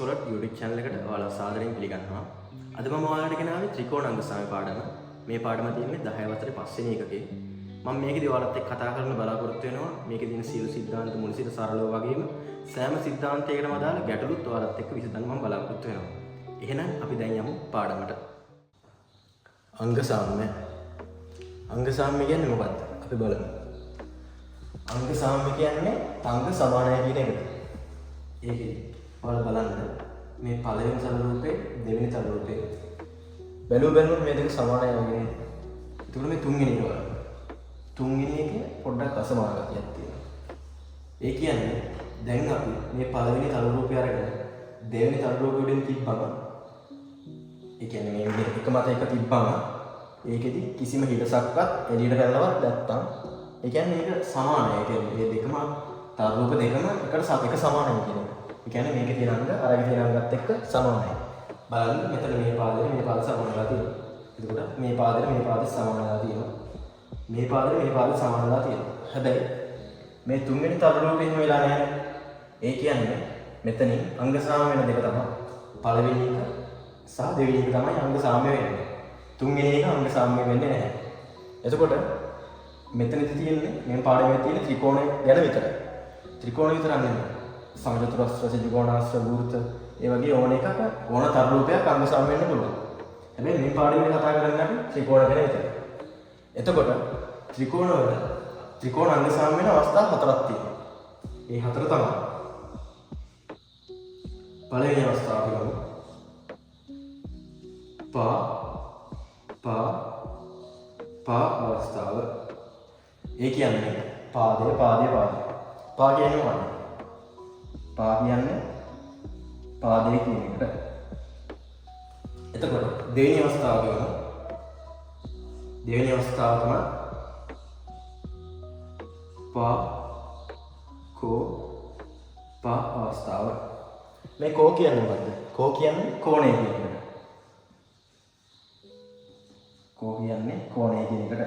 solid YouTube channel එකට ඔයාලා සාදරයෙන් පිළිගන්නවා. අද මම ඔයාලට ගෙනාවේ ත්‍රිකෝණ අංග සම පාඩම. මේ පාඩම තියෙන්නේ 10 වසරේ 5 වෙනි එකකේ. මම මේකේදී ඔයාලත් එක්ක කතා කරන්න බලාපොරොත්තු වෙනවා. මේකේ තියෙන සියලු සිද්ධාන්ත මුල සිට සරලව වගේම සෑම සිද්ධාන්තයකටම අදාළ ගැටලුත් ඔයාලත් එක්ක විසඳන්න මම බලාපොරොත්තු වෙනවා. එහෙනම් අපි දැන් යමු පාඩමට. අංග සාම්‍ය. අංග සාම්‍ය කියන්නේ මොකක්ද? අපි බලමු. අංග සාම්‍ය කියන්නේ අංග සමානයි කියන එකද? ඒකේ ඔයාලා බලන්න මේ පළවෙනි සම රූපේ දෙවෙනි සම රූපේ බැලුවොත් මේ දෙක සමානයි වගේ නේද? ඒකවල මේ තුන්වෙනි එක බලන්න. තුන්වෙනි එකේ පොඩ්ඩක් අසමාන ගතියක් තියෙනවා. ඒ කියන්නේ දැන් අපි මේ පළවෙනි සම රූපය අරගෙන දෙවෙනි සම රූපෙ උඩින් තිබ්බම ඒ කියන්නේ මේ විදිහට එක මත එක තිබ්බම ඒකෙදි කිසිම හිඩසක්වත් එළියට පැනලවත් නැත්තම් ඒ කියන්නේ ඒක සමානයි. ඒ කියන්නේ මේ දෙකම තර රූප දෙකම එක සමානයි කියන එක. ඒ කියන්නේ මේකේ තියෙන අංග අරගේ තියෙන අංගත් එක්ක සමානයි. බලන්න මෙතන මේ පාදේ මේ පාද සමානලා තියෙනවා. එතකොට මේ පාදේ මේ පාද සමානලා තියෙනවා. මේ පාදේ මේ පාද සමානලා තියෙනවා. හැබැයි මේ තුන්වෙනි තර රූපේ එහෙම වෙලා නැහැ. ඒ කියන්නේ මෙතනින් අංග සාම්‍ය වෙන දෙක තමයි පළවෙනි එක සහ දෙවෙනි එක තමයි අංග සාම්‍ය වෙන්නේ. තුන්වෙනි එක අංග සාම්‍ය වෙන්නේ නැහැ. එතකොට මෙතනදි තියෙන්නේ මේ පාඩමේ තියෙන ත්‍රිකෝණය ගැන විතරයි. ත්‍රිකෝණ විතරක් නෙමෙයි. සමචතුරස්‍ර, ත්‍රිකෝණාස්‍ර, වෘත්ත ඒ වගේ ඕන එකක ඕන තර රූපයක් අංග සාම්‍ය වෙන්න පුළුවන්. හැබැයි මේ පාඩමේ කතා කරන්නේ අපි ත්‍රිකෝණ ගැන විතරයි. එතකොට ත්‍රිකෝණ වල ත්‍රිකෝණ අංග සාම්‍ය වෙන අවස්ථා හතරක් තියෙනවා. ඒ හතර තමයි පළවෙනි අවස්ථාව ගමු. පා අවස්ථාව. ඒ කියන්නේ පාදය. පා කියන්නේ මොකක්ද? පා කියන්නේ පාදයේ කියන එකට. එතකොට දෙවෙනි අවස්ථාව ගමු. දෙවෙනි අවස්ථාව තමයි පා අවස්ථාව. මේ කෝ කියන්නේ මොකද්ද? කෝ කියන්නේ කෝණය කියන එකට. කෝ කියන්නේ කෝණය කියන එකට.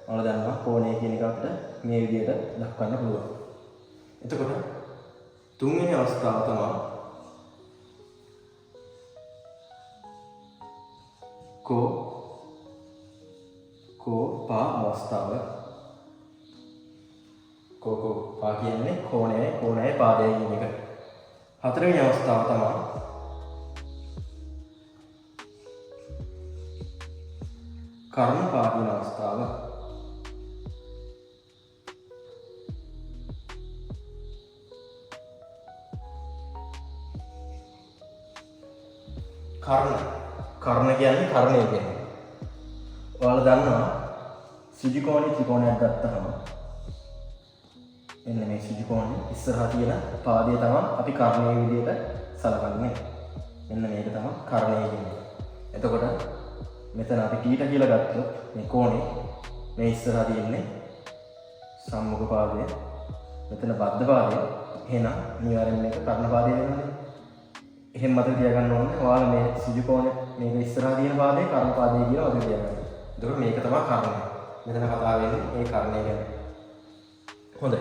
ඔයාලා දන්නවා කෝණය කියන එක අපිට මේ විදිහට දක්වන්න පුළුවන්. එතකොට තුන්වෙනි අවස්ථාව තමයි පා අවස්ථාව. පා කියන්නේ කෝණය පාදය කියන එක. හතරවෙනි අවස්ථාව තමයි කර්ණ පා කියන අවස්ථාව. කර්ණ කියන්නේ කර්ණය කියන්නේ. ඔයාලා දන්නවා සිජුකෝණී ත්‍රිකෝණයක් ගත්තහම මෙන්න මේ සිජුකෝණේ ඉස්සරහා තියෙන පාදය තමයි අපි කර්ණයේ විදිහට සලකන්නේ. මෙන්න මේක තමයි කර්ණය කියන්නේ. එතකොට මෙතන අපි θ කියලා ගත්තොත් මේ කෝණේ මේ ඉස්සරහා තියෙන්නේ සම්මුඛ පාදය. මෙතන බද්ධ පාදය. එහෙනම් අනිවාර්යෙන් මේක කර්ණ පාදය වෙනවා. එහෙම මතක තියාගන්න ඕනේ. ඔයාලා මේ සිජුකෝණේ මේක ඉස්සරහා තියෙන පාදේ කර්ණ පාදය කියලා මතක තියාගන්න. එතකොට මේක තමයි කර්ණය. මෙතන කතා වෙන්නේ මේ කර්ණය ගැන. හොඳයි.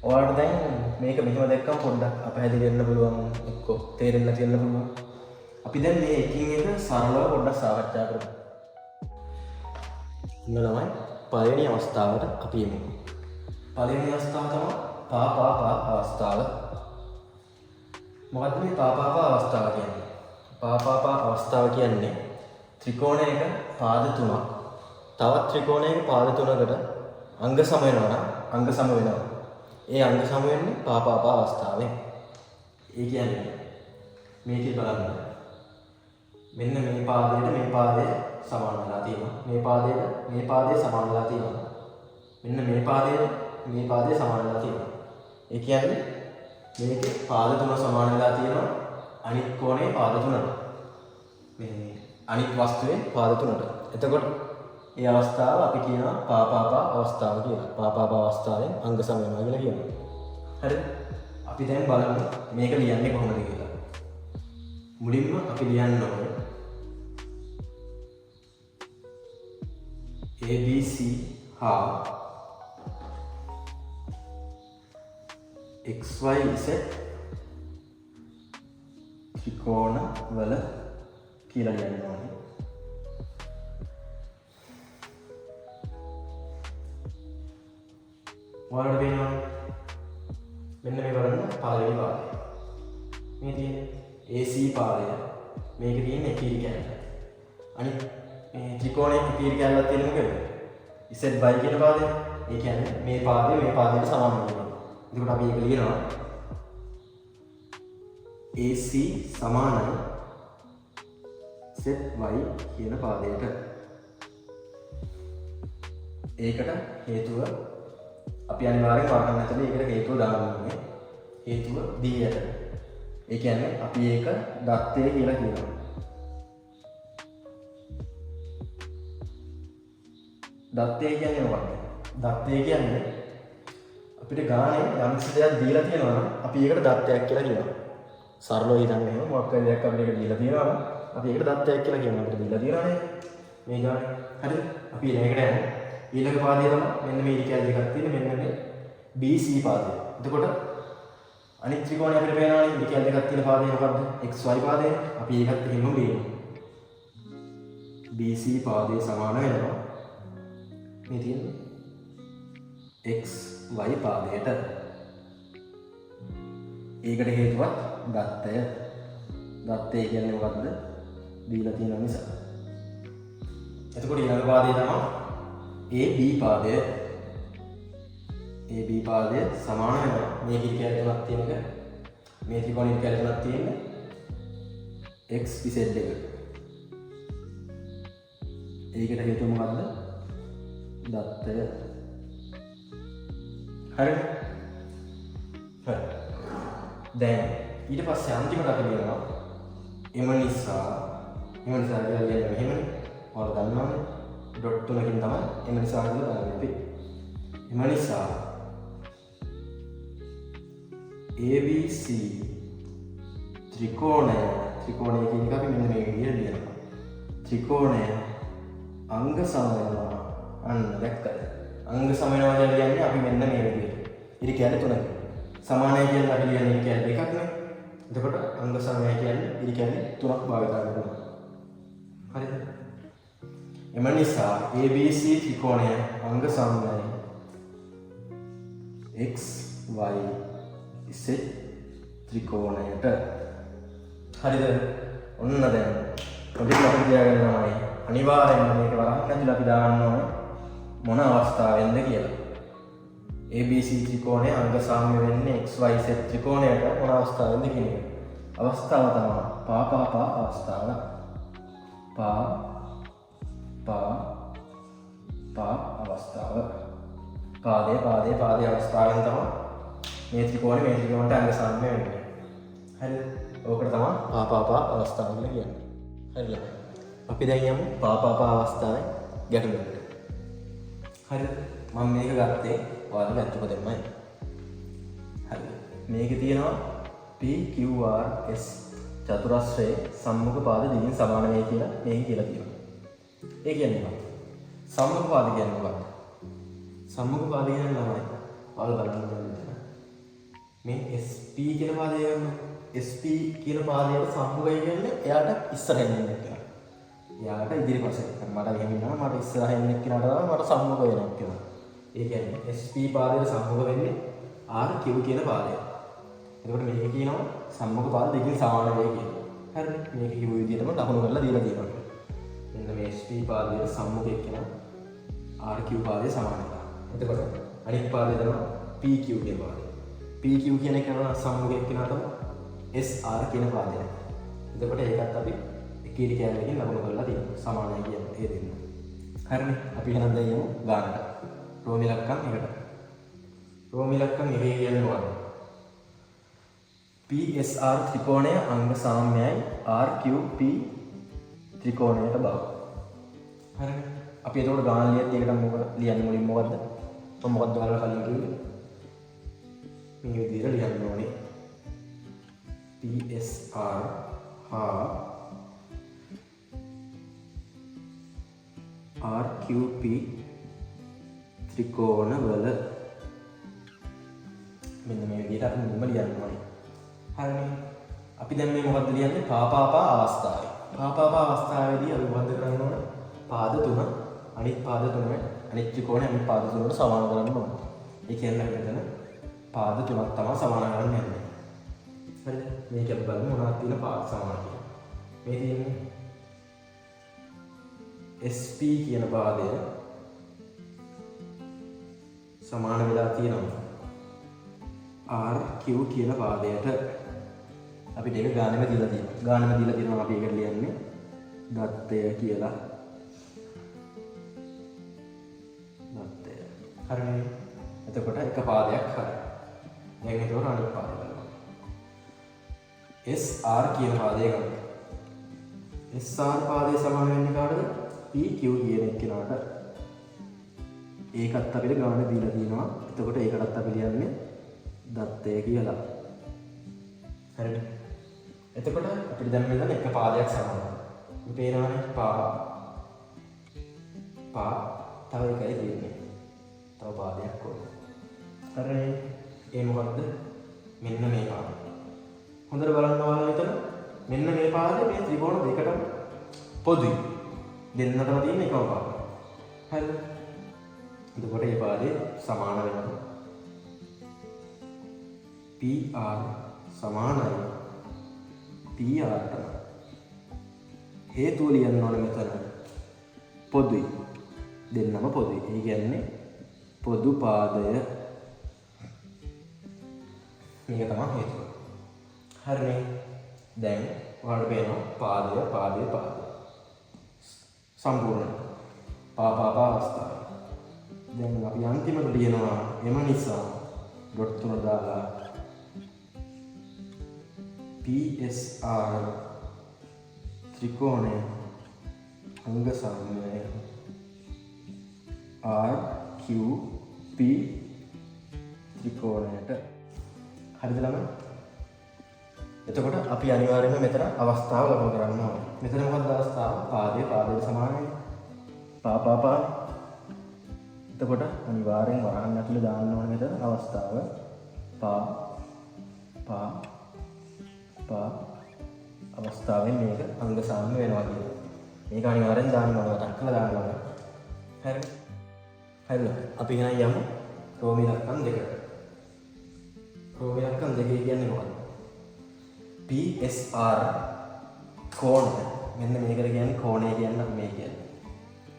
ඔයාලට දැන් මේක මෙහෙම දැක්කම පොඩ්ඩක් අපහැදිලි වෙන්න පුළුවන් එක්ක තේරෙන්න තියෙන්න පුළුවන්. අපි දැන් මේ එකින් එක සරලව පොඩ්ඩක් සාකච්ඡා කරමු. ඉන්න ළමයි පළවෙනි අවස්ථාවට අපි යමු. පළවෙනි අවස්ථාව තමයි පා අවස්ථාව. මොකද්ද මේ පා අවස්ථාව කියන්නේ? පා අවස්ථාව කියන්නේ ත්‍රිකෝණයක පාද තුනක් තවත් ත්‍රිකෝණයක පාද තුනකට අංග සම වෙනවා නම් අංග සම වෙනවා. ඒ අංග සම වෙන්නේ පා අවස්ථාවෙන්. ඒ කියන්නේ මේකේ බලන්න. මෙන්න මේ පාදයට මේ පාදය සමාන වෙලා තියෙනවා. මේ පාදයට සමාන වෙලා තියෙනවා. මෙන්න මේ පාදයට මේ පාදය සමාන වෙලා තියෙනවා. ඒ කියන්නේ මේකේ පාද තුන සමාන වෙලා තියෙනවා අනිත් කෝණේ පාද තුනට. මේ අනිත් වස්තුවේ පාද තුනට. එතකොට මේ අවස්ථාව අපි කියනවා පා අවස්ථාව කියලා. පා අවස්ථාවෙන් අංග සම වෙනවා කියලා කියනවා. හරිද? අපි දැන් බලමු මේක ලියන්නේ කොහොමද කියලා. මුලින්ම අපි ලියන්න ඕනේ ABC හා XYZ ත්‍රිකෝණ වල කියලා ලියන්න ඕනේ. ඔයාලට පේනවනේ මෙන්න මේ බලන්න පළවෙනි පාදය. මේ තියෙන්නේ AC පාදය. මේක තියෙන්නේ ඉකිරි කැලල. අනිත් මේ ත්‍රිකෝණයේ ඉකිරි කැලලක් තියෙන මොකද? ZY කියන පාදය. ඒ කියන්නේ මේ පාදය පාදයට සමාන වෙනවා. එතකොට අපි ඒක ලියනවා AC සමානයි ZY කියන පාදයට. ඒකට හේතුව අපි අනිවාර්යෙන් වර්ණන ඇතුලේ ඒකට හේතුව දාන්න ඕනේ. හේතුව D යට. ඒ කියන්නේ අපි ඒක දත්තය කියලා කියනවා. දත්තය කියන්නේ මොකක්ද? දත්තය කියන්නේ අපිට ගානේ යම් දෙයක් දීලා තියෙනවා නම් අපි ඒකට දත්තයක් කියලා කියනවා. සරලව හිතන්න එහෙම මොකක් හරි දෙයක් අපිට ඒක දීලා තියෙනවා නම් අපි ඒකට දත්තයක් කියලා කියනවා. අපිට දීලා තියෙනවානේ මේ ගානේ. හරිද? අපි ඒකට යනවා. ඊළඟ පාදය තමයි මෙන්න මේ ඉරිකැල දෙකක් තියෙන මෙන්න මේ BC පාදය. එතකොට අනිත් ත්‍රිකෝණය අපිට පේනවානේ ඉරිකැල දෙකක් තියෙන පාදය මොකද්ද? XY පාදය. අපි ඒකත් එහෙම ලියනවා. BC පාදය සමාන වෙනවා මේ තියෙන XY පාදයට. ඒකට හේතුවක් දත්තය. දත්තය කියන්නේ මොකද්ද? දීලා තියෙන නිසා. එතකොට ඊළඟ පාදය තමයි AB පාදය. AB පාදය සමාන වෙනවා මේ ඉරිකැල තුනක් තියෙන එක. මේ ත්‍රිකෝණ ඉරිකැල තුනක් තියෙන්නේ XZ එක. ඒකට හේතුව මොකද්ද? දත්තය. හරිද? හරි. දැන් ඊට පස්සේ අන්තිමට අපි ලියනවා එම නිසා කියලා ලියන්නේ මෙහෙමනේ. ඔයාලා දන්නවනේ. ඩොට් තුනකින් තමයි එම නිසා කියලා දාන්නේ අපි. එම නිසා ABC ත්‍රිකෝණය කියන එක අපි මෙන්න මේ විදිහට ලියනවා. ත්‍රිකෝණය අංග සම වෙනවා. අන්න දැක්කද? අංග සම වෙනවා කියන්නේ අපි මෙන්න මේ විදිහට. ඉරිකැල තුනක්. සමානයි කියලා අපි ලියන්නේ ඉරිකැල දෙකක් නේ. එතකොට අංග සමය කියන්නේ ඉරිකැල තුනක් භාවිත කරනවා. හරිද? එම නිසා ABC ත්‍රිකෝණය අංග සමයි XY Z ත්‍රිකෝණයට. හරිද? ඔන්න දැන් පොඩි අපිට තියාගන්නවායි අනිවාර්යෙන්ම මේක වරහන් ඇතුළේ අපි දාන්න ඕනේ මොන අවස්ථාවෙන්ද කියලා. ABC ත්‍රිකෝණය අංග සාම්‍ය වෙන්නේ XYZ ත්‍රිකෝණයට මොන අවස්ථාවෙන්ද කියන එක. අවස්ථාව තමයි පා අවස්ථාව. පා අවස්ථාව. පාදේ අවස්ථාවෙන් තමයි මේ ත්‍රිකෝණයට අංග සාම්‍ය වෙන්නේ. හරිද? ඕකට තමයි පා අවස්ථාව කියලා කියන්නේ. හරිද? අපි දැන් යමු පා අවස්ථාවේ ගැටලුවට. හරිද? මම මේක ගත්තේ ඔයාලට අත්‍යප දෙන්නයි. හරිද? මේකේ තියෙනවා PQRS චතුරස්‍රයේ සම්මුඛ පාද දිගින් සමාන වේ කියලා මේක කියලා තියෙනවා. ඒ කියන්නේ මොකක්ද? සම්මුඛ පාද කියන්නේ මොකක්ද? සම්මුඛ පාද කියන්නේ ළමයි. ඔයාලා බලන්න ඕනේ. මේ SP කියන පාදය ගන්න. SP කියන පාදයට සම්මුඛය කියන්නේ එයාට ඉස්සරහින් ඉන්න කෙනා. එයාට ඉදිරිපස්සේ. මට එහෙම ඉන්නවා මට ඉස්සරහින් ඉන්න කෙනාට තමයි මට සම්මුඛ වෙනවා කියලා. ඒ කියන්නේ SP පාදයට සම්මුඛ වෙන්නේ RQ කියන පාදය. එතකොට මේක කියනවා සම්මුඛ පාද දෙකකින් සමාන වේ කියලා. හරිද? මේක කිව්ව විදිහටම ලකුණු කරලා දීලා තියෙනවා. මෙන්න මේ SP පාදයේ සම්මුඛය කියනවා RQ පාදයේ සමාන එක. එතකොට අනිත් පාදය තමයි PQ කියන පාදය. PQ කියන එක කරන සම්මුඛය කියනවා තමයි SR කියන පාදය. එතකොට ඒකත් අපි එකීරි කැලලකින් ලකුණු කරලා තියෙනවා. සමානයි කියන්නේ ඒ දෙන්න. හරිනේ? අපි එහෙනම් දැන් යමු ගානට. රෝම ඉලක්කම් එකට. රෝම ඉලක්කම් එකේ කියන්නේ මොකක්ද? PSR ත්‍රිකෝණය අංග සාම්‍යයි RQP ත්‍රිකෝණයට බව. හරිනේ? අපි එතකොට ගාන ලියත් ඒකට මොකද ලියන්නේ මුලින්ම මොකද්ද? මොකක්ද ඔයාලා කලින් කිව්වේ? මේ විදිහට ලියන්න ඕනේ. PSR හා RQP ත්‍රිකෝණ වල මෙන්න මේ විදිහට අපි මුලින්ම ලියන්න ඕනේ. හරිනේ? අපි දැන් මේ මොකද්ද ලියන්නේ? පාපාපා අවස්ථාවේ. පාපාපා අවස්ථාවේදී අපි මොකද්ද කරන්න ඕන? පාද තුන අනිත් පාද තුන අනිත් ත්‍රිකෝණය අනිත් පාද තුනට සමාන කරන්න ඕන. ඒ කියන්නේ මෙතන පාද තුනක් තමයි සමාන කරන්න යන්නේ. හරිද? මේක අපි බලමු මොනවද තියෙන පාද සමාන කියලා. මේ තියෙන්නේ SP කියන පාදය සමාන වෙලා තියෙනවා RQ කියන පාදයට. අපිට ඒක ගානෙම දීලා තියෙනවා. ගානෙම දීලා තියෙනවා අපි ඒකට ලියන්නේ දත්තය කියලා. දත්තය. හරිනේ. එතකොට එක පාදයක් හරි. දැන් ඒතකොට අනිත් පාදය බලමු. SR කියන පාදය ගන්න. SR පාදය සමාන වෙන්නේ කාටද? PQ කියන එක්කෙනාට. ඒකත් අපිට ගාන දීලා තියෙනවා. එතකොට ඒකටත් අපි ලියන්නේ දත්තය කියලා. හරිද? එතකොට අපිට දැන් මෙතන එක පාදයක් සමානයි. මේ පේනවනේ පා තව එකයි තියෙන්නේ. තව පාදයක් ඕන. හරිනේ. ඒ මොකද්ද? මෙන්න මේ පාදය. හොඳට බලන්න ඕන මෙතන. මෙන්න මේ පාදේ මේ ත්‍රිකෝණ දෙකටම පොදුයි. දෙන්නටම තියෙන එකම පාදය. හරිද? එතකොට මේ පාදේ සමාන වෙනවා. PR සමානයි PR ට. හේතුව ලියන්න ඕනේ මෙතන. පොදුයි. දෙන්නම පොදුයි. ඒ කියන්නේ පොදු පාදය. මේක තමයි හේතුව. හරිනේ. දැන් ඔයාලට පේනවා පාදය. සම්පූර්ණ. පාපාපා අවස්ථාව. දැන් අපි අන්තිමට ලියනවා එම නිසා ඩොට් තුන දාලා PSR ත්‍රිකෝණය අංග සාම්‍ය RQP ත්‍රිකෝණයට. හරිද ළමයි? එතකොට අපි අනිවාර්යයෙන්ම මෙතන අවස්ථාව ලබා ගන්න ඕනේ. මෙතන මොකක්ද අවස්ථාව? පාදයට සමානයි. පාපාපා. එතකොට අනිවාර්යෙන් වරහන් ඇතුලේ දාන්න ඕනේ මෙතන අවස්ථාව. පා අවස්ථාවෙන් මේක අංග සාම්‍ය වෙනවා කියලා. මේක අනිවාර්යෙන් දාන්න ඕනේ. මතක් කරලා දාන්න ඕනේ. හරිද? හරිද? අපි එහෙනම් යමු රෝම ඉලක්කම් දෙකට. රෝම ඉලක්කම් දෙකේ කියන්නේ මොකක්ද? PSR කෝණය. මෙන්න මේකට කියන්නේ කෝණය කියන්නේ මේ කියන්නේ.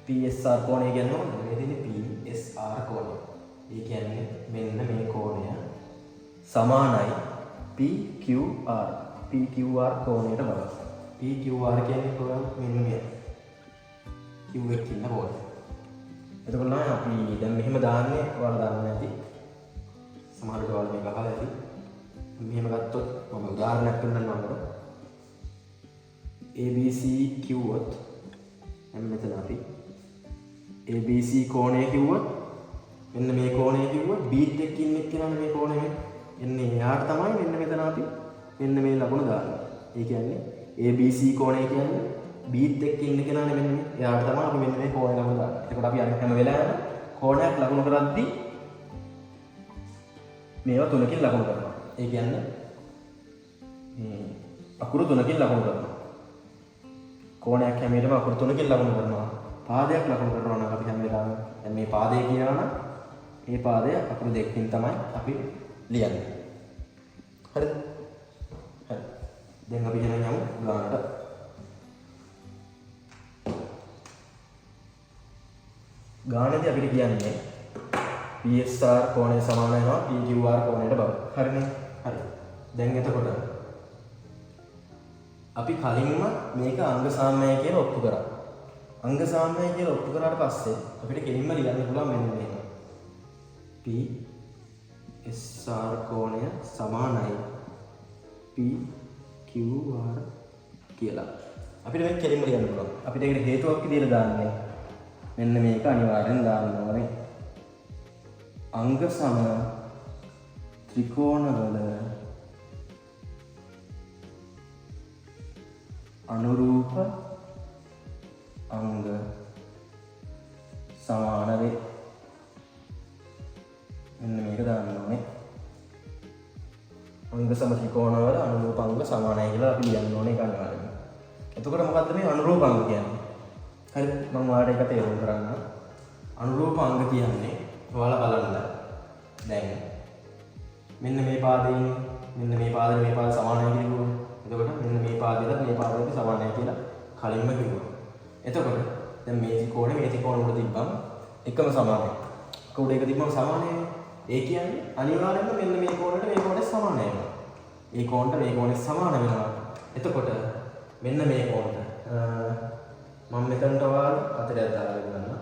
PSR කෝණය කියන්නේ මොකක්ද? මේ දෙන්නේ PSR කෝණය. ඒ කියන්නේ මෙන්න මේ කෝණය සමානයි PQR. PQR කෝණයට බලන්න. PQR කියන්නේ කොහොමද? මෙන්න මේ. Q එක ඉන්න කෝණය. එතකොට නම් අපි දැන් මෙහෙම දාන්නේ ඔයාලා දන්නේ නැති. සමහර විට ඔයාලා මේක අහලා ඇති. මෙහෙම ගත්තොත් මම උදාහරණයක් පෙන්නන්නම් අපට. ABC කිව්වොත් දැන් මෙතන අපි ABC කෝණය කිව්වොත් මෙන්න මේ කෝණය කිව්වොත් බීට් එකකින් ඉන්න එක්කනනේ මේ කෝණය එන්නේ. එයාට තමයි මෙන්න මෙතන අපි මෙන්න මේ ලකුණ දාන්නේ. ඒ කියන්නේ ABC කෝණය කියන්නේ බීට් එකකින් ඉන්න කෙනානේ මෙන්න මේ. එයාට තමයි අපි මෙන්න මේ කෝණය ලකුණ දාන්නේ. එතකොට අපි අනිත් හැම වෙලාවෙම කෝණයක් ලකුණු කරද්දී මේවා තුනකින් ලකුණු කරනවා. ඒ කියන්නේ මේ අකුරු තුනකින් ලකුණු කරනවා. කෝණයක් හැමෙටම අකුරු තුනකින් ලකුණු කරනවා. පාදයක් ලකුණු කරනවා නම් අපි හැම වෙලාවෙම දැන් මේ පාදය කියනවා නම් මේ පාදය අකුරු දෙකකින් තමයි අපි ලියන්නේ. හරිද? හරි. දැන් අපි යනවා යමු ගානට. ගානදී අපිට කියන්නේ PSR කෝණය සමාන වෙනවා PQR කෝණයට බව. හරිනේ? හරි. දැන් එතකොට අපි කලින්ම මේක අංග සාම්‍යයි කියලා ඔප්පු කරා. අංග සාම්‍යයි කියලා ඔප්පු කරාට පස්සේ අපිට කෙලින්ම ලියන්න පුළුවන් මෙන්න මේක. PSR කෝණය සමානයි PQR කියලා. අපිට මේක කෙලින්ම ලියන්න පුළුවන්. අපිට ඒකට හේතුවක් විදියට දාන්නේ මෙන්න මේක අනිවාර්යෙන් දාන්න ඕනේ. අංග සම ත්‍රිකෝණවල අනුරූප අංග සමාන වේ. මෙන්න මේක දාන්න ඕනේ. අංග සම ත්‍රිකෝණවල අනුරූප අංග සමානයි කියලා අපි ලියන්න ඕනේ කණ්ඩායම. එතකොට මොකද්ද මේ අනුරූප අංග කියන්නේ? හරිද? මම ඔයාලට ඒක තේරුම් කරන්න. අනුරූප අංග කියන්නේ ඔයාලා බලන්න. දැන් මෙන්න මේ පාදයෙන් මෙන්න මේ පාද සමානයි කියනවා. එතකොට මෙන්න මේ පාදයට මේ පාදයට සමානයි කියලා කලින්ම කිව්වා. එතකොට දැන් මේ ත්‍රිකෝණ උඩ තිබ්බම එකම සමානයි. උඩ එක තිබ්බම සමානයි. ඒ කියන්නේ අනිවාර්යයෙන්ම මෙන්න මේ කෝණයට සමාන වෙනවා. ඒ කෝණයට මේ කෝණයට සමාන වෙනවා. එතකොට මෙන්න මේ කෝණයට මම මෙතනට ඔයාලා අතරයක් දාලා ගන්නවා.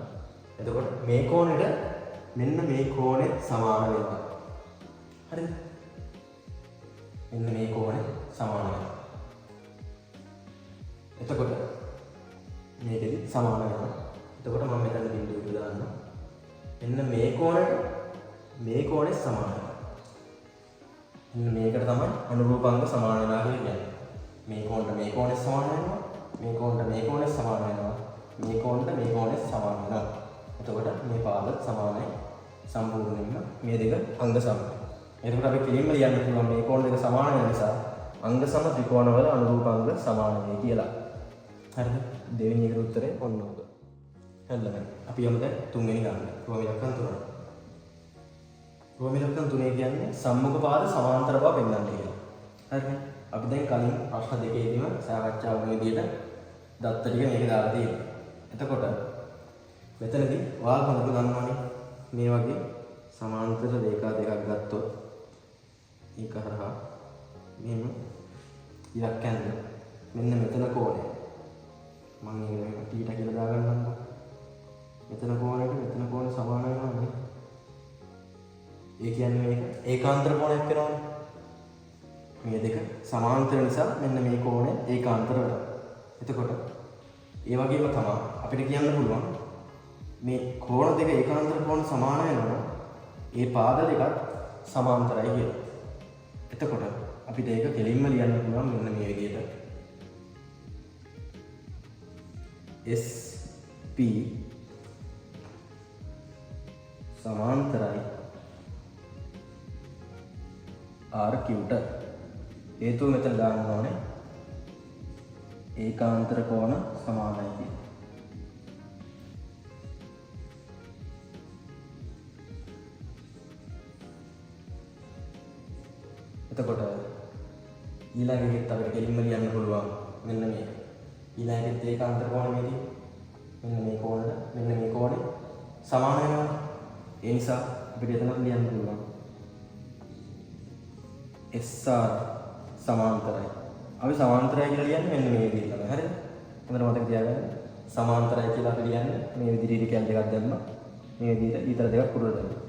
එතකොට මේ කෝණයට මෙන්න මේ කෝණෙත් සමාන වෙනවා. හරිද? මෙන්න මේ කෝණය සමාන වෙනවා. එතකොට මේකෙදි සමාන වෙනවා. එතකොට මම මෙතන බිඳුව දානවා. මෙන්න මේ කෝණය සමාන වෙනවා. මෙන්න මේකට තමයි අනුරූපාංග සමාන වෙනවා කියන්නේ. මේ කෝණය සමාන වෙනවා. මේ කෝණය සමාන වෙනවා. මේ කෝණය සමාන වෙනවා. එතකොට මේ පාද සමානයි. සම්පූර්ණයෙන්ම මේ දෙක අංග සමයි. එතකොට අපි පිළිම ලියන්න පුළුවන් මේ කෝණ දෙක සමාන වෙන නිසා අංග සම ත්‍රිකෝණවල අනුරූපාංග සමාන වේ කියලා. හරිද? දෙවෙනි එකට උත්තරේ ඔන්න ඔක. හරිද? අපි යමු දැන් තුන්වෙනි ගන්න. රෝම ඉලක්කම් 3. රෝම ඉලක්කම් 3 කියන්නේ සම්මුඛ පාද සමාන්තර බව පෙන්වන්න කියලා. හරිද? අපි දැන් කලින් ප්‍රශ්න දෙකේදීම සාකච්ඡා වුණ විදිහට දත්ත ටික මේක දාලා තියෙනවා. එතකොට මෙතනදී ඔයාලා හොඳට දන්නවනේ මේ වගේ සමාන්තර රේඛා දෙකක් ගත්තොත් ඒක හරහා මෙහෙම ඉලක්කයන් මෙන්න මෙතන කෝණය මම මේක ටීට කියලා දාගන්නම්කෝ. මෙතන කෝණය සමාන වෙනවානේ. ඒ කියන්නේ මේක ඒකාන්තර කෝණයක් වෙනවානේ. මේ දෙක සමාන්තර නිසා මෙන්න මේ කෝණය ඒකාන්තර වෙනවා. එතකොට ඒ වගේම තමයි අපිට කියන්න පුළුවන් මේ කෝණ දෙක ඒකාන්තර කෝණ සමාන වෙනවා. ඒ පාද දෙකත් සමාන්තරයි කියලා. එතකොට අපිට ඒක කෙලින්ම ලියන්න පුළුවන් මෙන්න මේ විදිහට. SP සමාන්තරයි RQ ට හේතුව මෙතන දාන්න ඕනේ ඒකාන්තර කෝණ සමානයි කියලා. එතකොට ඊළඟට අපිට කෙලින්ම ලියන්න පුළුවන් මෙන්න මේක. ඊළඟට ඒකාන්තර කෝණෙදී මෙන්න මේ කෝණය සමාන වෙනවා. ඒ නිසා අපිට එතන ලියන්න පුළුවන් SR සමාන්තරයි. අපි සමාන්තරයි කියලා ලියන්නේ මෙන්න මේ විදිහට තමයි. හරිද? හොඳට මතක තියාගන්න. සමාන්තරයි කියලා අපි ලියන්නේ මේ විදිහට කැල් දෙකක් දැම්මා. මේ විදිහට ඊතර දෙකක් කුරුල දැම්මා.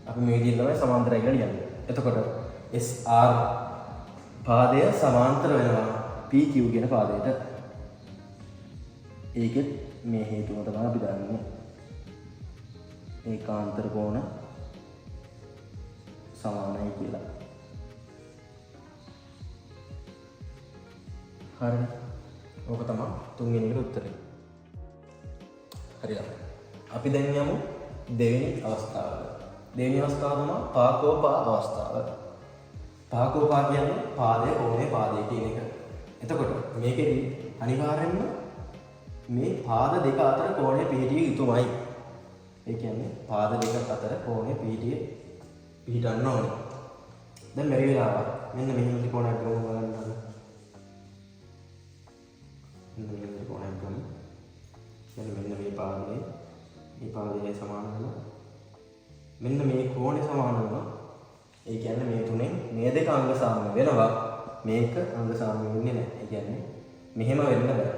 අපි මේ විදිහට තමයි සමාන්තරයි කියලා ලියන්නේ. එතකොට SR පාදය සමාන්තර වෙනවා PQ කියන පාදයට. ඒකෙත් මේ හේතුව තමයි අපි දන්නේ ඒකාන්තර කෝණ සමානයි කියලා. හරිද? ඕක තමයි තුන්වෙනි එකට උත්තරේ. හරිද? අපි දැන් යමු දෙවෙනි අවස්ථාවට. දෙවෙනි අවස්ථාව තමයි පාකෝපා අවස්ථාව. පාකෝපා කියන්නේ පාදය ඕනේ පාදය කියන එක. එතකොට මේකෙදි අනිවාර්යෙන්ම මේ පාද දෙක අතර කෝණය පිහිටිය යුතුමයි. ඒ කියන්නේ පාද දෙක අතර කෝණය පිහිටන්න ඕනේ. දැන් මේ වෙලාවට මෙන්න මෙහෙම ත්‍රිකෝණයක් ගමු බලන්න. මෙන්න ත්‍රිකෝණයක් ගමු. මෙන්න මේ පාදයේ සමාන වෙනවා. මෙන්න මේ කෝණය සමාන වෙනවා. ඒ කියන්නේ මේ තුනෙන් මේ දෙක අංග සාම්‍ය වෙනවා. මේක අංග සාම්‍ය වෙන්නේ නැහැ. ඒ කියන්නේ මෙහෙම වෙන්න බෑ.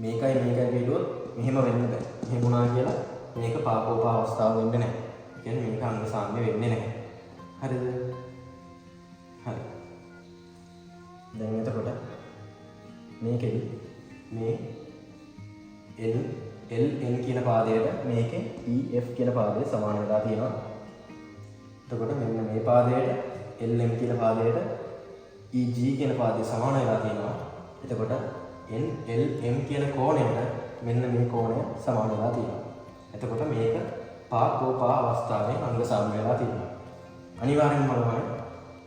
මේකයි බෙදුවොත් මෙහෙම වෙන්න බෑ. එහෙම වුණා කියලා මේක පාකෝපා අවස්ථාව වෙන්නේ නැහැ. ඒ කියන්නේ මේක අංග සාම්‍ය වෙන්නේ නැහැ. හරිද? හරි. දැන් එතකොට මේකෙදි මේ LN කියන පාදයට මේකේ EF කියන පාදය සමාන වෙලා තියෙනවා. එතකොට මෙන්න මේ පාදයට LM කියන පාදයට EG කියන පාදය සමාන වෙලා තියෙනවා. එතකොට NLM කියන කෝණයට මෙන්න මේ කෝණය සමාන වෙලා තියෙනවා. එතකොට මේක පාකෝපා අවස්ථාවේ අංග සාම්‍ය වෙලා තියෙනවා. අනිවාර්යෙන්ම බලන්න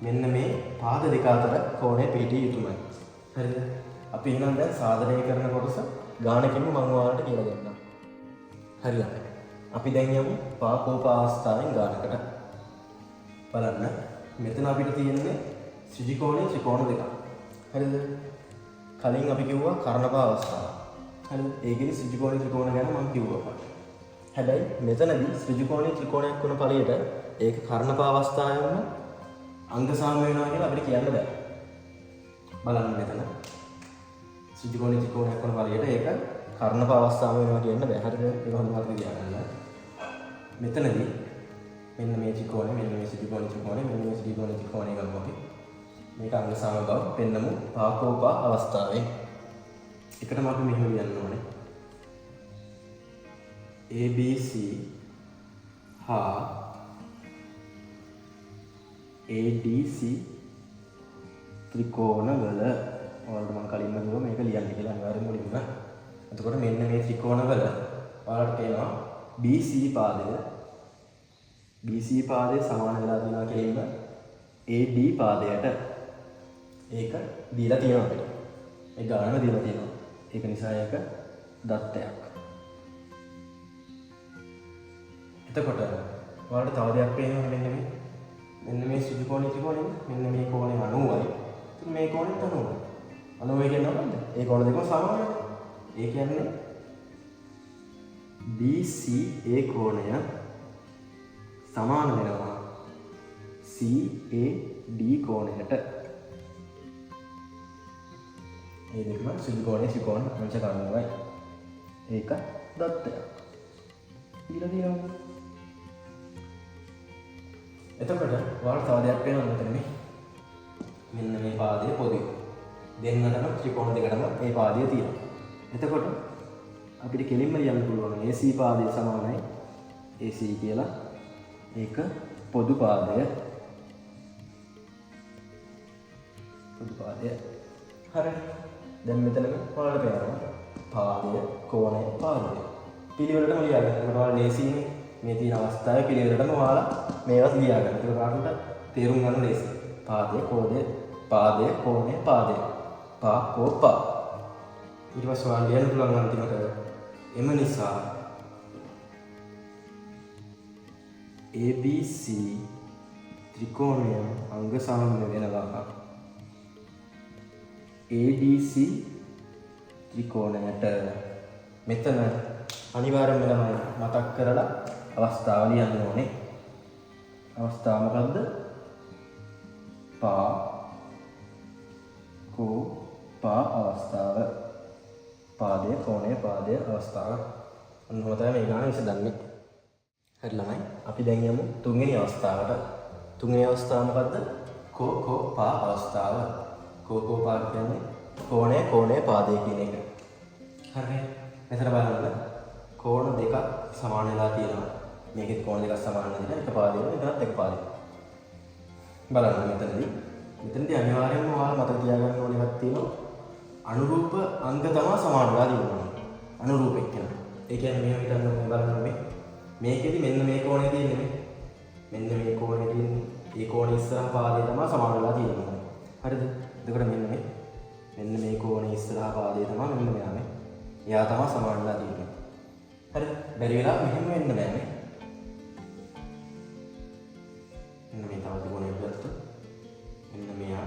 මෙන්න මේ පාද දෙක අතර කෝණය පිහිටිය යුතුමයි. හරිද? අපි එහෙනම් දැන් සාධනය කරන කොටස ගානකින්ම මම ඔයාලට කියලා දෙන්නම්. හරිද? අපි දැන් යමු පාකෝප අවස්ථාවෙන් ගානකට. බලන්න. මෙතන අපිට තියෙන්නේ ත්‍රිකෝණයේ ත්‍රිකෝණ දෙකක්. හරිද? කලින් අපි කිව්වා කර්ණපා අවස්ථාව. හරිද? ඒකෙදි ත්‍රිකෝණයේ ත්‍රිකෝණ ගැන මම කිව්වා. හැබැයි මෙතනදී ත්‍රිකෝණයේ ත්‍රිකෝණයක් වුණ ඵලයට ඒක කර්ණපා අවස්ථාවෙම අංග සාම වෙනවා කියලා අපිට කියන්න බෑ. බලන්න මෙතන ත්‍රිකෝණයේ ත්‍රිකෝණයක් වුණ ඵලයට ඒක කර්ණපා අවස්ථාව වෙනවා කියන්න බෑ. හරිද? ඒක හොඳට මතක තියාගන්න. මෙතනදී මෙන්න මේ ත්‍රිකෝණය මෙන්න මේ ත්‍රිකෝණයේ ත්‍රිකෝණය මෙන්න මේ ත්‍රිකෝණයේ ත්‍රිකෝණය ගමු අපි. මේක අංග සාම බව පෙන්නමු පාකෝපා අවස්ථාවේ. එකටම අපි මෙහෙම ලියන්න ඕනේ. ABC හා ADC ත්‍රිකෝණවල ඔයාලට මම කලින්ම කිව්වා මේක ලියන්න කියලා අනිවාර්යෙන්ම මුලින්ම. එතකොට මෙන්න මේ ත්‍රිකෝණවල ඔයාලට පේනවා BC පාදය සමාන වෙලා තියෙනවා කියලින්ම AD පාදයට. ඒක දීලා තියෙනවා අපිට. ඒ ගානම දීලා තියෙනවා. ඒක නිසා ඒක දත්තයක්. එතකොට ඔයාලට තව දෙයක් පේනවා මෙන්න මේ ත්‍රිකෝණයේ ත්‍රිකෝණය මෙන්න මේ කෝණය 90යි. ඉතින් මේ කෝණය 90යි. 90 කියන්නේ මොකද්ද? ඒ කෝණ දෙකම සමානයි. ඒ කියන්නේ BCA කෝණය සමාන වෙනවා CAD කෝණයට. ඒ දෙකම ත්‍රිකෝණයේ ත්‍රිකෝණ අංශ කර්ණයයි. ඒක දත්තයක්. ඊළඟ තියෙනවා. එතකොට ඔයාලට තව දෙයක් පේනවා මෙතන මෙන්න මේ පාදයේ පොදුයි. දෙන්නටම ත්‍රිකෝණ දෙකටම මේ පාදය තියෙනවා. එතකොට අපිට කෙලින්ම ලියන්න පුළුවන් AC පාදය සමානයි AC කියලා. ඒක පොදු පාදය. පොදු පාදය. හරි. දැන් මෙතන ඔයාලට පේනවා පාදය, කෝණය, පාදය. පිළිවෙලටම ලියාගන්න. ඒකට ඔයාලා ලේසියිනේ. මේ තියෙන අවස්ථාවේ පිළිවෙලටම ඔයාලා මේවත් ලියාගන්න. ඒක ඔයාලට තේරුම් ගන්න ලේසියි. පාදය, පාදය, කෝණය, පාදය. පා, කෝ, පා. ඊට පස්සේ ඔයාලා ලියන්න පුළුවන් අන්තිමට එම නිසා ABC ත්‍රිකෝණය අංග සාම්‍ය වෙනවා ADC ත්‍රිකෝණයට. මෙතන අනිවාර්යයෙන්ම ළමයි මතක් කරලා අවස්ථාව ලියන්න ඕනේ. අවස්ථාව මොකද්ද? පා කෝ පා අවස්ථාව. පාදය, කෝණය, පාදය අවස්ථාව. අන්න ඔහොම තමයි මේ ගාන විසඳන්නේ. හරි ළමයි. අපි දැන් යමු තුන්වෙනි අවස්ථාවට. තුන්වෙනි අවස්ථාව මොකද්ද? කෝ පා අවස්ථාව. කෝ පා කියන්නේ කෝණය, පාදය කියන එක. හරි. මෙතන බලන්න කෝණ දෙකක් සමාන වෙලා තියෙනවා. මේකෙත් කෝණ දෙකක් සමාන වෙලා තියෙනවා. එක පාදයක එකත් එක පාදයක. බලන්න මෙතනදී අනිවාර්යයෙන්ම ඔයාලා මතක තියාගන්න ඕනේ එකක් තියෙනවා. අනුරූප අංග තමයි සමාන වෙලා තියෙනවා. අනුරූප එක්කෙනා. ඒ කියන්නේ මේව හිතන්න බලන්න මේකෙදි මෙන්න මේ කෝණය තියෙන්නේ මෙන්න මේ කෝණය තියෙන්නේ. ඒ කෝණය ඉස්සරහා පාදය තමයි සමාන වෙලා තියෙන්නේ. හරිද? එතකොට මෙන්න මේ කෝණය ඉස්සරහා පාදය තමයි මෙන්න මෙයානේ. එයා තමයි සමාන වෙලා තියෙන්නේ. හරිද? බැරි වෙලා මෙහෙම වෙන්න බෑනේ. මෙන්න මේ තව කෝණයක් ගත්තොත් මෙන්න මෙයා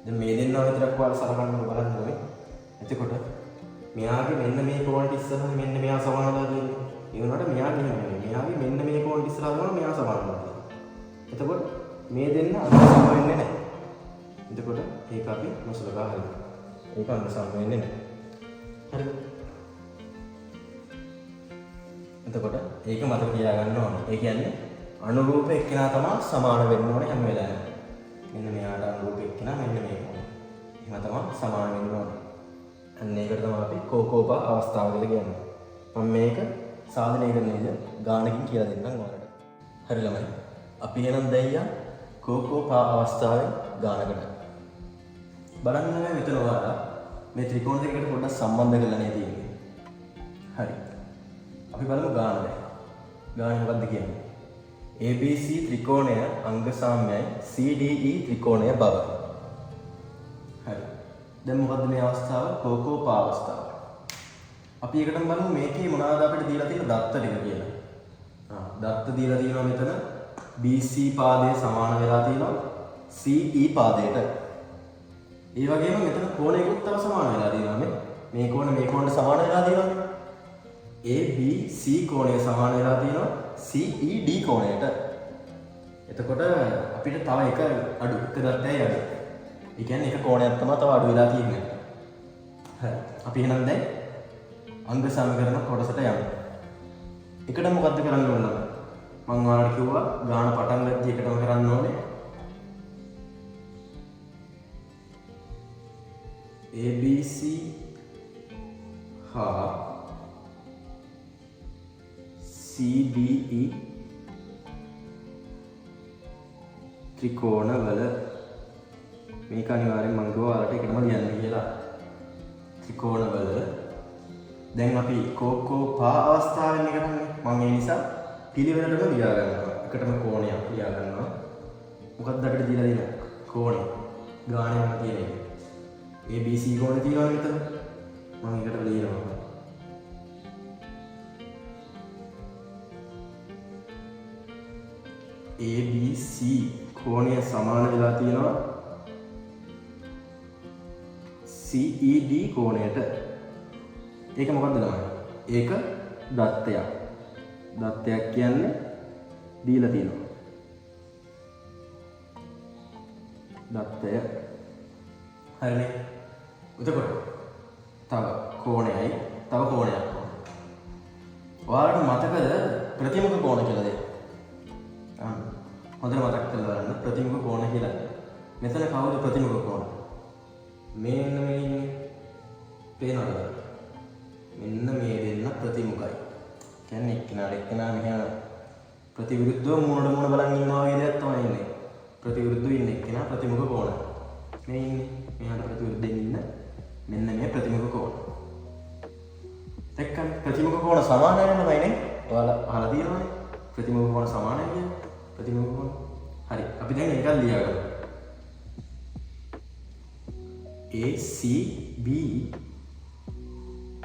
දැන් මේ දෙන්නා විතරක් ඔයාලා සලකන්න බලන්න ඕනේ. එතකොට මෙයාගේ මෙන්න මේ කෝණයට ඉස්සරහා මෙන්න මෙයා සමානලා තියෙන්නේ. ඒ වුණාට මෙයාගේ නෙමෙයි. මෙයාගේ මෙන්න මේ කෝණයට ඉස්සරහා ගමන මෙයා සමානලා තියෙන්නේ. එතකොට මේ දෙන්න අනුසම වෙන්නේ නැහැ. එතකොට ඒක අපි නොසලකා හරිනවා. ඒක අනුසම වෙන්නේ නැහැ. හරිද? එතකොට ඒක මතක තියාගන්න ඕනේ. ඒ කියන්නේ අනුරූප එක්කෙනා තමයි සමාන වෙන්න ඕනේ හැම වෙලාවෙම. මෙන්න මෙයාට අනුරූප එක්කෙනා මෙන්න මේ කොන. එහෙම තමයි සමාන වෙන්න ඕනේ. අන්න ඒකට තමයි අපි කෝකෝපා අවස්ථාව කියලා කියන්නේ. මම මේක සාධනය කරන විදිහ ගානකින් කියලා දෙන්නම් ඔයාලට. හරි ළමයි. අපි එහෙනම් දැන් කෝකෝපා අවස්ථාවේ ගානකට. බලන්න මේ මෙතන ඔයාලා මේ ත්‍රිකෝණ දෙකකට පොඩ්ඩක් සම්බන්ධ කරලා නේ තියෙන්නේ. හරි. අපි බලමු ගාන දැන්. ගාන මොකද්ද කියන්නේ? ABC ත්‍රිකෝණය අංග සාම්‍යයි CDE ත්‍රිකෝණය බව. හරි. දැන් මොකද්ද මේ අවස්ථාව? කෝකෝපා අවස්ථාව. අපි එකටම බලමු මේකේ මොනවාද අපිට දීලා තියෙන දත්ත ටික කියලා. දත්ත දීලා තියෙනවා මෙතන BC පාදයේ සමාන වෙලා තියෙනවා CE පාදයට. ඒ වගේම මෙතන කෝණයකුත් තව සමාන වෙලා තියෙනවා මේ කෝණයට සමාන වෙලා තියෙනවා. ABC කෝණය සමාන වෙලා තියෙනවා CED කෝණයට. එතකොට අපිට තව එක දත්තයයි අඩු. ඒ කියන්නේ එක කෝණයක් තමයි තව අඩු වෙලා තියෙන්නේ. හරි. අපි එහෙනම් දැන් අංග සමීකරණ කොටසට යමු. එකට මොකද්ද කරන්න ඕන? මම ඔයාලට කිව්වා ගාන පටන් ගත්තී එකටම කරන්න ඕනේ. ABC හා CDE ත්‍රිකෝණවල මේක අනිවාර්යෙන් මම ගිහුවා ඔයාලට එකටම ලියන්න කියලා. ත්‍රිකෝණවල දැන් අපි කෝකෝපා අවස්ථාවෙන් එක කරන්නේ. මම ඒ නිසා පිළිවෙලටම ලියා ගන්නවා. එකටම කෝණයක් ලියා ගන්නවා. මොකක්ද අපිට දීලා දෙන කෝණය? ගාණයම තියෙන එක. ABC කෝණය තියෙනවා මෙතන. මම එකට ලියනවා. ABC කෝණය සමාන වෙලා තියෙනවා CED කෝණයට. ඒක මොකක්ද ළමයි? ඒක දත්තයක්. දත්තයක් කියන්නේ දීලා තියෙනවා. දත්තය. හරිනේ. එතකොට තව කෝණයයි තව කෝණයක්. ඔයාලට මතකද ප්‍රතිමුඛ කෝණ කියලා දෙයක්? හොඳට මතක් කරලා ගන්න ප්‍රතිමුඛ කෝණ කියලා. මෙතන කවුද ප්‍රතිමුඛ කෝණ? මෙන්න මේ ඉන්නේ. පේනවද? මෙන්න මේ දෙන්න ප්‍රතිමුඛයි. කියන්නේ එක්කෙනා මෙහෙම ප්‍රතිවිරුද්ධව මූණට මූණ බලන් ඉන්නවා වගේ දෙයක් තමයි ඉන්නේ. ප්‍රතිවිරුද්ධව ඉන්න එක්කෙනා ප්‍රතිමුඛ කෝණ. මේ ඉන්නේ. මෙයාට ප්‍රතිවිරුද්ධයෙන් ඉන්න මෙන්න මේ ප්‍රතිමුඛ කෝණ. එක්කන් ප්‍රතිමුඛ කෝණ සමාන වෙනවයි නේ? ඔයාලා අහලා තියෙනවනේ. ප්‍රතිමුඛ කෝණ සමානයි කියන්නේ. ප්‍රතිමුඛ කෝණ. හරි. අපි දැන් එකක් ලියාගමු. ACB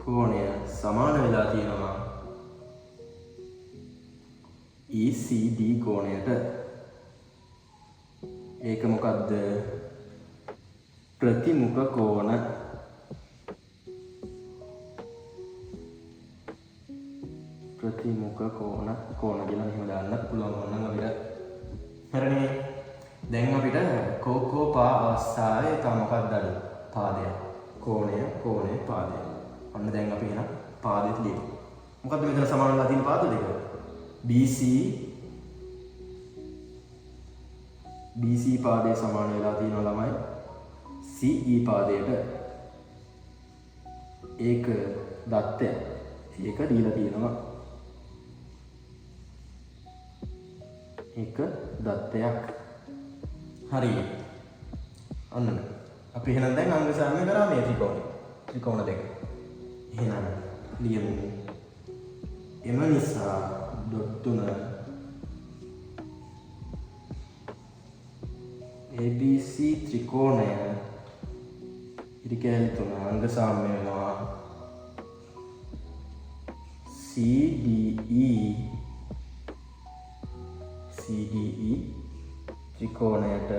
කෝණය සමාන වෙලා තියෙනවා ECD කෝණයට. ඒක මොකද්ද? ප්‍රතිමුඛ කෝණ. ප්‍රතිමුඛ කෝණ කියලා මෙහෙම දාන්න පුළුවන් නම් අපිට. හරිනේ. දැන් අපිට කෝකෝපා අවස්ථාවේ තව මොකක්ද අඩු? පාදය. කෝණය පාදය. ඔන්න දැන් අපි එන පාදෙට ලියමු. මොකද්ද මෙතන සමාන වෙලා තියෙන පාද දෙක? BC පාදයේ සමාන වෙලා තියෙනවා ළමයි CE පාදයට. ඒක දත්තය. ඒක දීලා තියෙනවා. ඒක දත්තයක්. හරි. අන්න අපි එහෙනම් දැන් අංග සාම්‍ය කරා මේ ත්‍රිකෝණ දෙක. එහෙනම් ලියමු. එම නිසා ඩොට් 3 ABC ත්‍රිකෝණය ඉරිකැලි 3 අංග සාම්‍ය වෙනවා CDE ත්‍රිකෝණයට.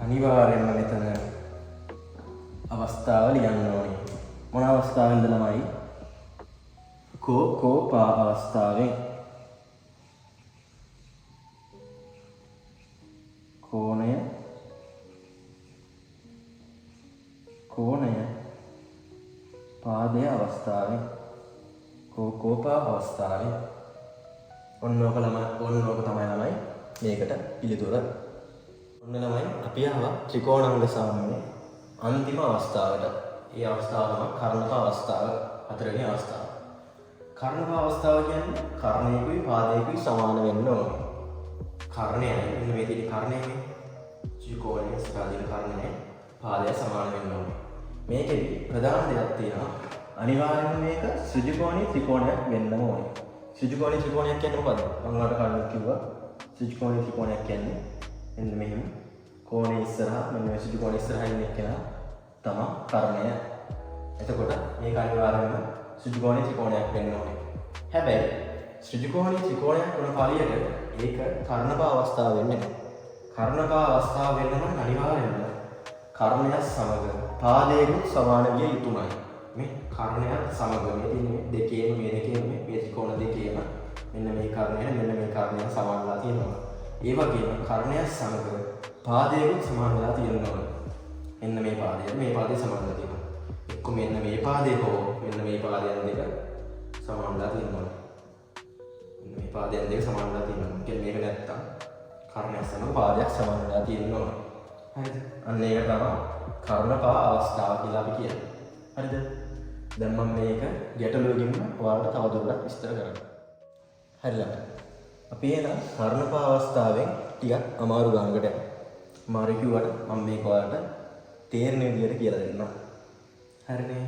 අනිවාර්යෙන්ම මෙතන අවස්ථාව ලියන්න ඕනේ. මොන අවස්ථාවෙන්ද ළමයි? කෝකෝපා අවස්ථාවෙන්. කෝණය පාදයේ අවස්ථාවෙන්. කෝකෝපා අවස්ථාවෙන්. ඔන්නෝක තමයි ළමයි මේකට පිළිතුර. ඔන්න ළමයි අපි ආවා ත්‍රිකෝණාංග සාම්‍යයේ අන්තිම අවස්ථාවට. ඒ අවස්ථාව තමයි කර්ණක අවස්ථාව. හතරවෙනි අවස්ථාව. කර්ණක අවස්ථාව කියන්නේ කර්ණයකුයි පාදයකුයි සමාන වෙන්න ඕනේ. කර්ණයයි මෙන්න මේ තියෙන කර්ණයනේ. ත්‍රිකෝණයේ ස්ථානික කර්ණයයි පාදය සමාන වෙන්න ඕනේ. මේකෙදි ප්‍රධාන දෙයක් තියෙනවා අනිවාර්යයෙන්ම මේක ඍජුකෝණී ත්‍රිකෝණයක් වෙන්නම ඕනේ. ඍජුකෝණී ත්‍රිකෝණයක් කියන්නේ මොකද්ද? මම ඔයාලට කලින් කිව්වා ඍජුකෝණී ත්‍රිකෝණයක් කියන්නේ මෙන්න මෙහෙම කෝණේ ඉස්සරහා මෙන්න මේ ඍජුකෝණේ ඉස්සරහා ඉන්න එකන තමයි කර්ණය. එතකොට මේක අනිවාර්යයෙන්ම ඍජුකෝණී ත්‍රිකෝණයක් වෙන්න ඕනේ. හැබැයි ඍජුකෝණී ත්‍රිකෝණයක් වුණ පළියට ඒක කර්ණපා අවස්ථාව වෙන්නේ නැහැ. කර්ණපා අවස්ථාව වෙන්න නම් අනිවාර්යයෙන්ම කර්ණය සමග පාදයේත් සමාන විය යුතුමයි. මේ කර්ණයත් සමග මේ තියෙන්නේ දෙකේම මේ ත්‍රිකෝණ දෙකේම මෙන්න මේ කර්ණය මෙන්න මේ කර්ණය සමානලා තියෙනවා. ඒ වගේම කර්ණයත් සමග පාදයේත් සමානලා තියෙනවා. මෙන්න මේ පාදයේ සමානලා තියෙනවා. එක්ක මෙන්න මේ පාදයේ හෝ මෙන්න මේ පාදයන් දෙක සමානලා තියෙනවා. මෙන්න මේ පාදයන් දෙක සමානලා තියෙනවා. කියන්නේ මේක නැත්තම් කර්ණයක් සමග පාදයක් සමානලා තියෙනවා. හරිද? අන්න ඒක තමයි කර්ණපා අවස්ථාව කියලා අපි කියන්නේ. හරිද? දැන් මම මේක ගැටලුවකින් ඔයාලට තවදුරටත් විස්තර කරන්න. හරිද? අපි එන කර්ණපා අවස්ථාවෙන් ටිකක් අමාරු ගානකට යනවා. අමාරු කිව්වට මම මේක ඔයාලට තේරෙන විදිහට කියලා දෙන්නම්. හරිනේ?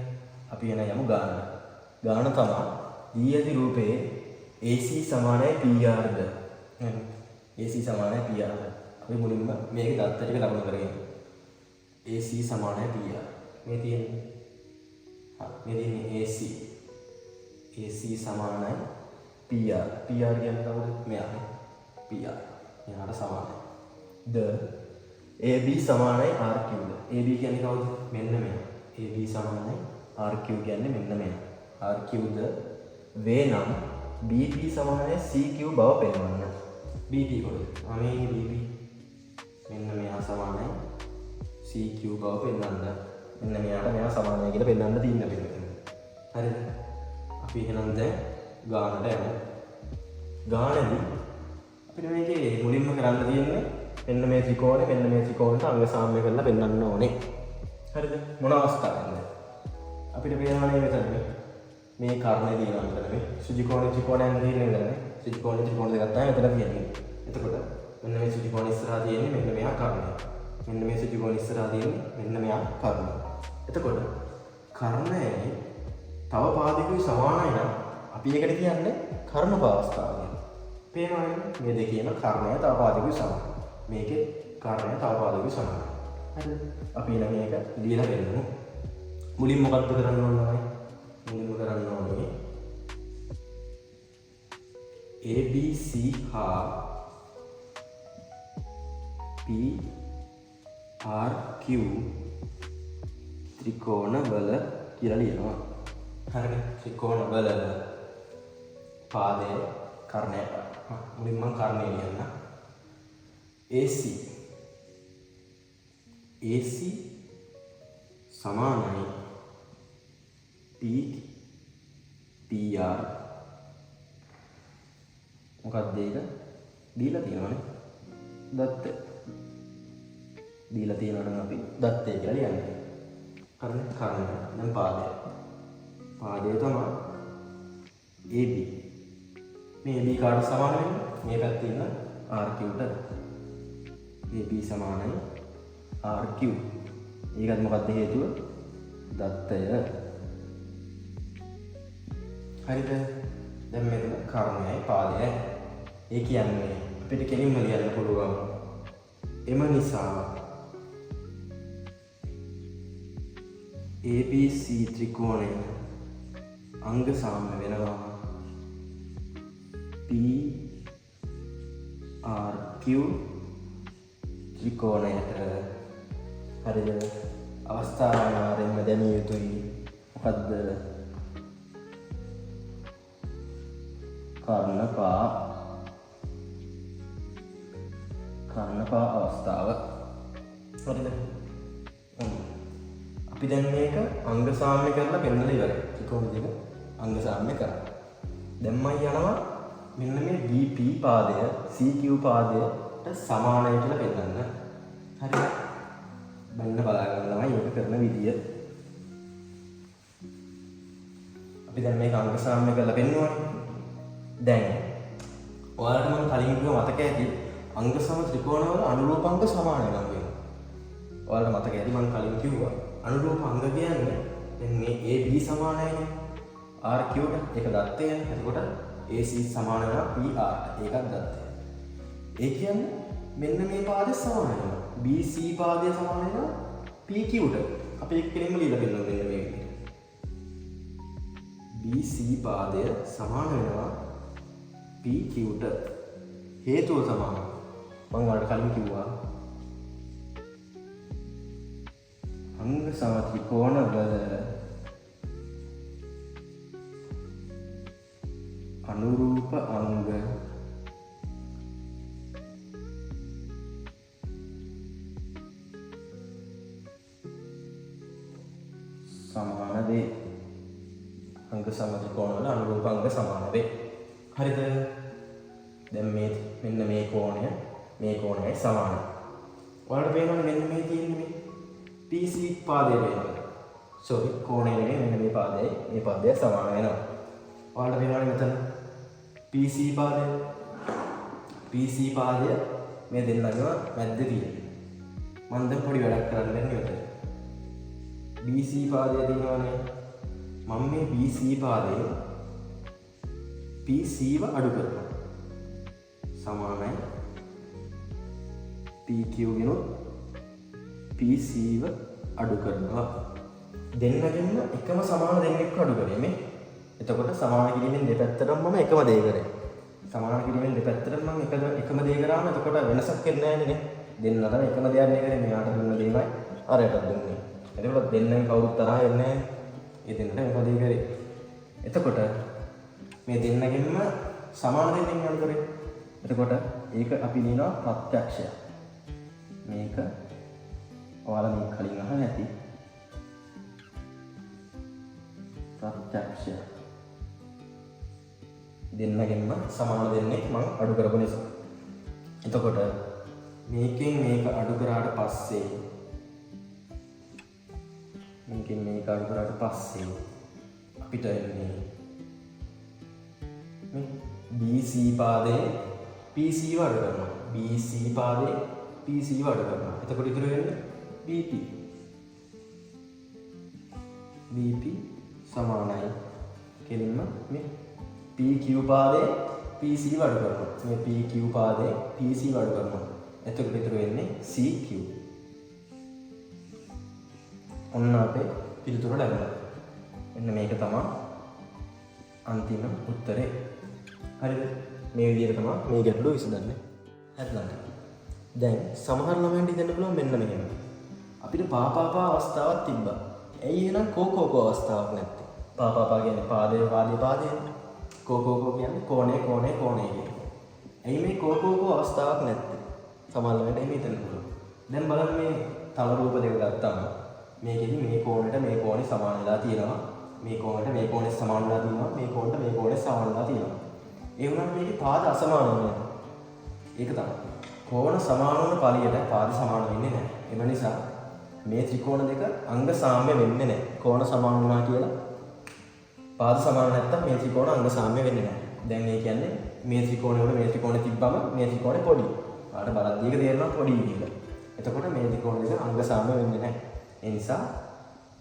අපි එන යමු ගානට. ගාන තමයි දී ඇති රූපයේ AC සමානයි PR ද. AC සමානයි PR ද. අපි මුලින්ම මේකේ දත්ත ටික ලබන කරගෙන AC සමානයි PR. මේ තියෙන්නේ AC. AC සමානයි PR. PR කියන්නේ කවුද? මෙයා. PR. මෙයාට සමානයි. ද AB සමානයි RQ ද. AB කියන්නේ කවුද? මෙන්න මෙයා. AB සමානයි RQ කියන්නේ මෙන්න මෙයා. RQ ද වේ නම් BP සමානයි CQ බව පෙන්වන්න. BP කොහෙද? මේ BP. මෙන්න මෙයා සමානයි CQ බව පෙන්වන්න. මෙන්න මෙයාට මෙයා සමානයි කියලා පෙන්වන්න තියෙන පිළිවෙල. හරිද? අපි එහෙනම් දැන් ගානට යමු. ගානදී අපිට මේකේ මුලින්ම කරන්න තියෙන්නේ මෙන්න මේ ත්‍රිකෝණයට අංග සාම්‍ය කරලා පෙන්වන්න ඕනේ. හරිද? මොන අවස්ථාවකද? අපිට පේනවනේ මෙතන මේ කර්ණය දිනනවා මෙතන මේ ඍජුකෝණී ත්‍රිකෝණයන් දිනන ඉඳලානේ. ත්‍රිකෝණ දෙකක් තමයි මෙතන තියෙන්නේ. එතකොට මෙන්න මේ ඍජුකෝණ ඉස්සරහා තියෙන්නේ මෙන්න මෙයා කර්ණය. මෙන්න මේ ඍජුකෝණ ඉස්සරහා තියෙන්නේ මෙන්න මෙයා කර්ණය. එතකොට කර්ණයේ තව පාදයකුයි සමානයි නම් අපි ඒකට කියන්නේ කර්ණපා අවස්ථාව කියලා. පේනවනේ මේ දෙකේම කර්ණය තව පාදයකුයි සමානයි. මේකේ කර්ණය තව පාදයකුයි සමානයි. හරිද? අපි ඊළඟ මේක ලියලා බලමු. මුලින් මොකක්ද කරන්න ඕනේ? මුලින්ම කරන්න ඕනේ ABC හා PRQ ත්‍රිකෝණ වල කියලා ලියනවා. හරිද? ත්‍රිකෝණ වල පාදයේ කර්ණය. මුලින්ම මම කර්ණය ලියන්න. AC සමානයි PR. මොකක්ද ඒක? දීලා තියෙනවනේ. දත්ත. දීලා තියෙනවා නම් අපි දත්තේ කියලා ලියන්නේ. හරිද? කර්ණය. දැන් පාදය. පාදය තමයි AB. මේ AB කාට සමාන වෙන්නේ? මේ පැත්තේ ඉන්න RQ ට. AB සමානයි RQ. ඒකත් මොකක්ද හේතුව? දත්තය. හරිද? දැන් මෙතන කර්ණයයි පාදයයි. ඒ කියන්නේ අපිට කෙලින්ම ලියන්න පුළුවන්. එම නිසා ABC ත්‍රිකෝණය අංග සාම්‍ය වෙනවා PRQ ත්‍රිකෝණයට. හරිද? අවස්ථාවාරයෙන්ම දැනිය යුතුයි. මොකද්ද? කර්ණපා අවස්ථාව. හරිද? අපි දැන් මේක අංග සාම්‍ය කරලා පෙන්නලා ඉවරයි. ත්‍රිකෝණ දෙක අංග සාම්‍ය කරා. දැන් මම යනවා මෙන්න මේ BP පාදය CQ පාදයට සමානයි කියලා පෙන්නන්න. හරිද? බලන්න බලාගන්න තමයි මේක කරන විදිය. අපි දැන් මේක අංග සාම්‍ය කරලා පෙන්නුවානේ. දැන් ඔයාලට මම කලින් කිව්ව මතක ඇති අංග සම ත්‍රිකෝණවල අනුරූපාංග සමාන නම් වෙනවා. ඔයාලට මතක ඇති මම කලින් කිව්වා අනුරූපාංග කියන්නේ දැන් මේ AB සමානයිනේ R cubed එක දත්තය. එතකොට AC සමාන වෙනවා PR. ඒකත් දත්තය. ඒ කියන්නේ මෙන්න මේ පාදේ සමාන වෙනවා. BC පාදය සමාන වෙනවා PQ ට. අපි එක කෙනෙක්ම ලියලා දෙන්නවා මෙන්න මේ විදිහට. BC පාදය සමාන වෙනවා PQ ට. හේතුව සමාන. මම ඔයාලට කලින් කිව්වා අංග සම ත්‍රිකෝණවල අනුරූප අංග සමාන වේ. අංග සම ත්‍රිකෝණවල අනුරූප අංග සමාන වේ. හරිද? දැන් මෙන්න මේ කෝණයයි සමානයි. ඔයාලට පේනවනේ මෙන්න මේ තියෙන්නේ මේ PC පාදය වෙනවා. සෝරි කෝණය නෙමෙයි මෙන්න මේ පාදය සමාන වෙනවා. ඔයාලට පේනවනේ මෙතන PC පාදය මේ දෙන්නගම මැද්ද තියෙනවා. මම දැන් පොඩි වැඩක් කරන්න යන්නේ මෙතන. BC පාදය තියෙනවනේ. මම මේ BC පාදයෙන් PCව අඩු කරනවා. සමානයි PQ ගෙනුත් PCව අඩු කරනවා. දෙන්නගෙන්ම එකම සමාන දෙන්නෙක්ව අඩු කරේ මේ. එතකොට සමාන කිරීමෙන් දෙපැත්තටම මම එකම දේ කරේ. සමාන කිරීමෙන් දෙපැත්තටම මම එකම දේ කරාම එතකොට වෙනසක් වෙන්නේ නැහැ නේ. දෙන්නටම එකම දෙයක් නේ කරේ. මෙයාට දුන්න දෙයමයි අරයට දුන්නේ. එතකොට දෙන්නෙන් කවුරුත් තරහ වෙන්නේ නැහැ. ඒ දෙන්නට එකම දේ කරේ. එතකොට මේ දෙන්නගෙන්ම සමාන දෙන්නෙක් අඩු කරේ. එතකොට ඒක අපි ලියනවා ප්‍රත්‍යක්ෂය. මේක ඔයාලා මේ කලින් අහලා ඇති ප්‍රත්‍යක්ෂය. දෙන්නගෙන්ම සමාන දෙන්නේ මම අඩු කරපු නිසා. එතකොට මේකෙන් මේක අඩු කරාට පස්සේ අපිට එන්නේ මේ BC පාදේ PCව අඩු කරනවා. BC පාදේ PCව අඩු කරනවා. එතකොට ඉතුරු වෙන්නේ BP සමානයි කෙලින්ම මේ PQ පාදේ PCව අඩු කරනවා. මේ PQ පාදේ PCව අඩු කරනවා. එතකොට ඉතුරු වෙන්නේ CQ. ඔන්න අපේ පිළිතුර ලැබුණා. එන්න මේක තමයි අන්තිම උත්තරේ. හරිද? මේ විදිහට තමයි මේ ගැටලුව විසඳන්නේ. හරිද? දැන් සමහර ළමයන්ට හිතන්න පුළුවන් මෙන්න මෙහෙම. අපිට පාපාපා අවස්ථාවක් තිබ්බා. ඇයි එහෙනම් කෝකෝකෝ අවස්ථාවක් නැත්තේ? පාපාපා කියන්නේ පාදේ. කෝකෝකෝ කියන්නේ කෝණේ කියන්නේ. ඇයි මේ කෝකෝකෝ අවස්ථාවක් නැත්තේ? සමහර ළමයන්ට එහෙම හිතන්න පුළුවන්. දැන් බලන්න මේ තල රූප දෙක ගත්තාම මේකෙදි මේ කෝණයට මේ කෝණේ සමාන වෙලා තියෙනවා. මේ කෝණයට මේ කෝණේ සමාන වෙලා තියෙනවා. මේ කෝණයට මේ කෝණේ සමාන වෙලා තියෙනවා. ඒ වුණාට මේකේ පාද අසමාන වෙනවා. ඒක තමයි. කෝණ සමාන වන පළියට පාද සමාන වෙන්නේ නැහැ. එම නිසා මේ ත්‍රිකෝණ දෙක අංග සාම්‍ය වෙන්නේ නැහැ. කෝණ සමාන වුණා කියලා පාද සමාන නැත්තම් මේ ත්‍රිකෝණ අංග සාම්‍ය වෙන්නේ නැහැ. දැන් මේ කියන්නේ මේ ත්‍රිකෝණය වල මේ ත්‍රිකෝණය තිබ්බම මේ ත්‍රිකෝණය පොඩි. ආට බලද්දී එක තේරෙනවා පොඩි කියලා. එතකොට මේ ත්‍රිකෝණ දෙක අංග සාම්‍ය වෙන්නේ නැහැ. ඒ නිසා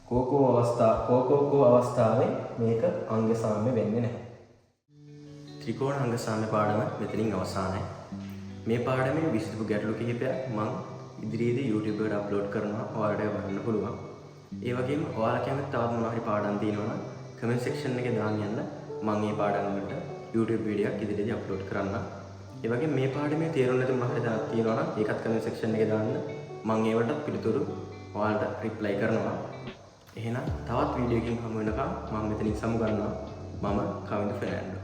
කෝකෝකෝ අවස්ථාවේ මේක අංග සාම්‍ය වෙන්නේ නැහැ. ත්‍රිකෝණ අංග සාම්‍ය පාඩම මෙතනින් අවසానයි. මේ පාඩමේ විසඳපු ගැටලු කිහිපයක් මම ඉදිරියේදී YouTube එකට අප්ලෝඩ් කරනවා. ඔයාලට බලන්න පුළුවන්. ඒ වගේම ඔයාලා කැමති තවත් මොනවා හරි පාඩම් තියෙනවා නම් කමෙන්ට් සෙක්ෂන් එකේ දාන්න යන්න. මම මේ පාඩම් වලට YouTube වීඩියෝක් ඉදිරියේදී අප්ලෝඩ් කරන්න. ඒ වගේම මේ පාඩමේ තේරුම් නැති මොනවා හරි දාන්න තියෙනවා නම් ඒකත් කමෙන්ට් සෙක්ෂන් එකේ දාන්න. මම ඒවට පිළිතුරු ඔයාලට රිප්ලයි කරනවා. එහෙනම් තවත් වීඩියෝ එකකින් හමු වෙනකම් මම මෙතනින් සමු ගන්නවා. මම කවින්ද ෆර්නැන්ඩෝ.